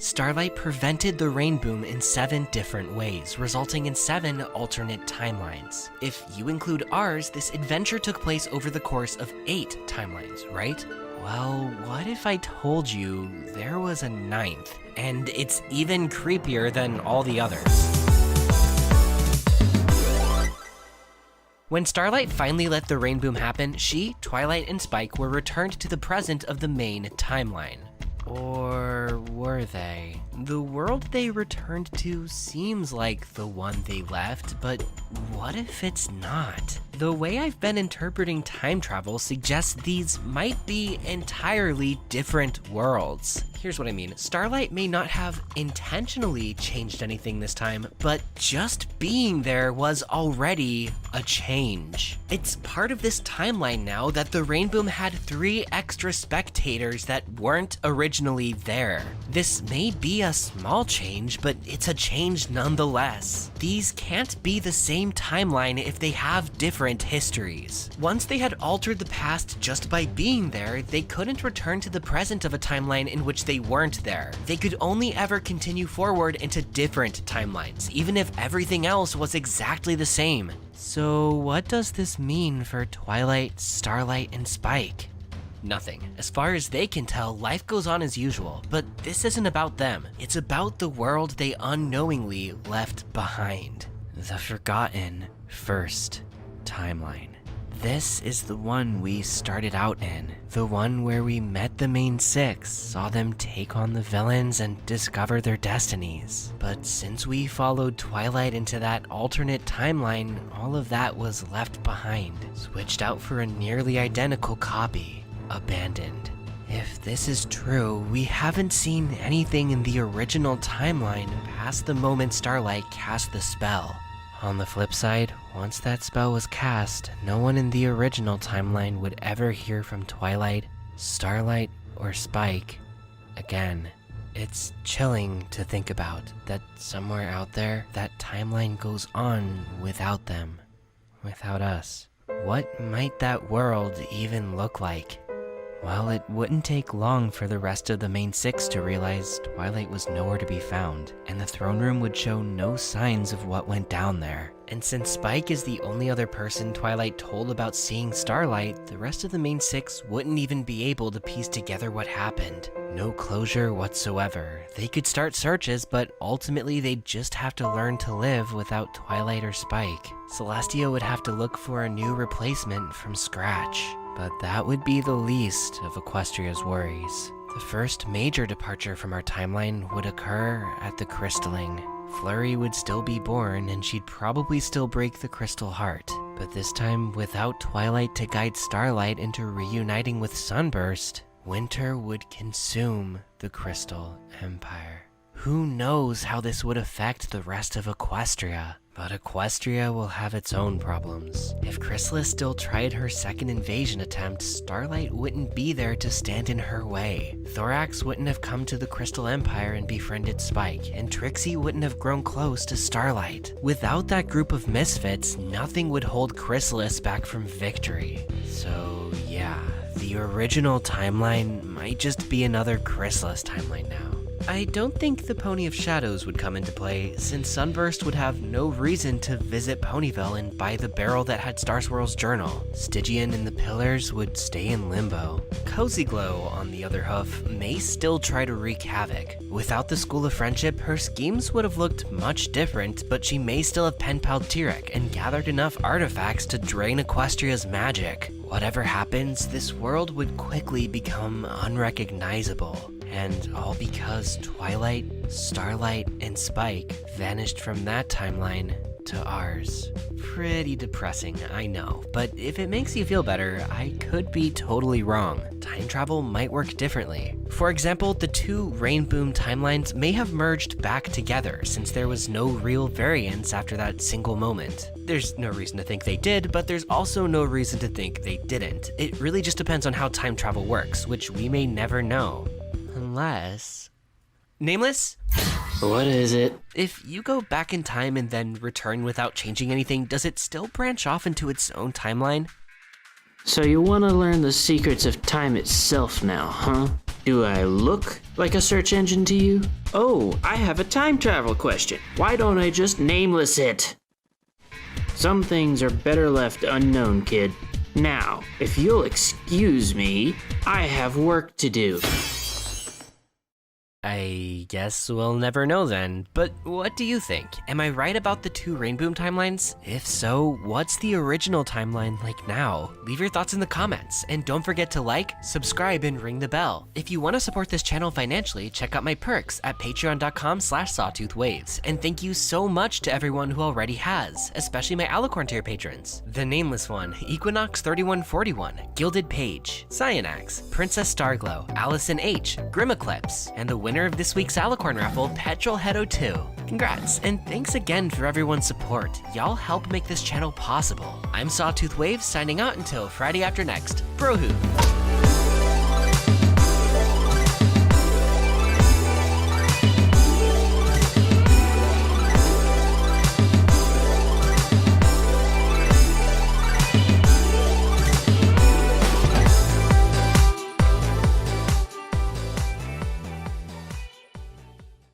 Starlight prevented the rain boom in 7 different ways, resulting in 7 alternate timelines. If you include ours, this adventure took place over the course of 8 timelines, right? Well, what if I told you there was a 9th, and it's even creepier than all the others? When Starlight finally let the rain boom happen, she, Twilight, and Spike were returned to the present of the main timeline. Or were they? The world they returned to seems like the one they left, but what if it's not? The way I've been interpreting time travel suggests these might be entirely different worlds. Here's what I mean. Starlight may not have intentionally changed anything this time, but just being there was already a change. It's part of this timeline now that the rain boom had 3 extra spectators that weren't originally there. This may be a small change, but it's a change nonetheless. These can't be the same timeline if they have different histories. Once they had altered the past just by being there, they couldn't return to the present of a timeline in which they weren't there. They could only ever continue forward into different timelines, even if everything else was exactly the same. So what does this mean for Twilight, Starlight, and Spike? Nothing. As far as they can tell, life goes on as usual, but this isn't about them. It's about the world they unknowingly left behind. The forgotten first timeline. This is the one we started out in. The one where we met the main 6, saw them take on the villains and discover their destinies. But since we followed Twilight into that alternate timeline, all of that was left behind, switched out for a nearly identical copy, abandoned. If this is true, we haven't seen anything in the original timeline past the moment Starlight cast the spell. On the flip side, once that spell was cast, no one in the original timeline would ever hear from Twilight, Starlight, or Spike again. It's chilling to think about that somewhere out there, that timeline goes on without them, without us. What might that world even look like? Well, it wouldn't take long for the rest of the main 6 to realize Twilight was nowhere to be found, and the throne room would show no signs of what went down there. And since Spike is the only other person Twilight told about seeing Starlight, the rest of the main 6 wouldn't even be able to piece together what happened. No closure whatsoever. They could start searches, but ultimately they'd just have to learn to live without Twilight or Spike. Celestia would have to look for a new replacement from scratch. But that would be the least of Equestria's worries. The first major departure from our timeline would occur at the crystalling. Flurry would still be born, and she'd probably still break the crystal heart. But this time, without Twilight to guide Starlight into reuniting with Sunburst, winter would consume the Crystal Empire. Who knows how this would affect the rest of Equestria? But Equestria will have its own problems. If Chrysalis still tried her second invasion attempt, Starlight wouldn't be there to stand in her way. Thorax wouldn't have come to the Crystal Empire and befriended Spike, and Trixie wouldn't have grown close to Starlight. Without that group of misfits, nothing would hold Chrysalis back from victory. So yeah, the original timeline might just be another Chrysalis timeline now. I don't think the Pony of Shadows would come into play, since Sunburst would have no reason to visit Ponyville and buy the barrel that had Starswirl's journal. Stygian and the Pillars would stay in limbo. Cozy Glow, on the other hoof, may still try to wreak havoc. Without the School of Friendship, her schemes would have looked much different, but she may still have pen-palled Tyrek and gathered enough artifacts to drain Equestria's magic. Whatever happens, this world would quickly become unrecognizable. And all because Twilight, Starlight, and Spike vanished from that timeline to ours. Pretty depressing, I know, but if it makes you feel better, I could be totally wrong. Time travel might work differently. For example, the 2 Rain Boom timelines may have merged back together since there was no real variance after that single moment. There's no reason to think they did, but there's also no reason to think they didn't. It really just depends on how time travel works, which we may never know. Unless... Nameless? What is it? If you go back in time and then return without changing anything, does it still branch off into its own timeline? So you want to learn the secrets of time itself now, huh? Do I look like a search engine to you? Oh, I have a time travel question. Why don't I just nameless it? Some things are better left unknown, kid. Now, if you'll excuse me, I have work to do. I guess we'll never know then, but what do you think? Am I right about the two Rainboom timelines? If so, what's the original timeline like now? Leave your thoughts in the comments, and don't forget to like, subscribe, and ring the bell. If you want to support this channel financially, check out my perks at patreon.com/sawtoothwaves, and thank you so much to everyone who already has, especially my Alicorn tier patrons. The Nameless One, Equinox3141, Gilded Page, Cyanax, Princess Starglow, Allison H, Grimeclips, and the winner of this week's Alicorn raffle, Petrolheado2. Congrats, and thanks again for everyone's support. Y'all help make this channel possible. I'm Sawtooth Waves signing out until Friday after next. Brohu!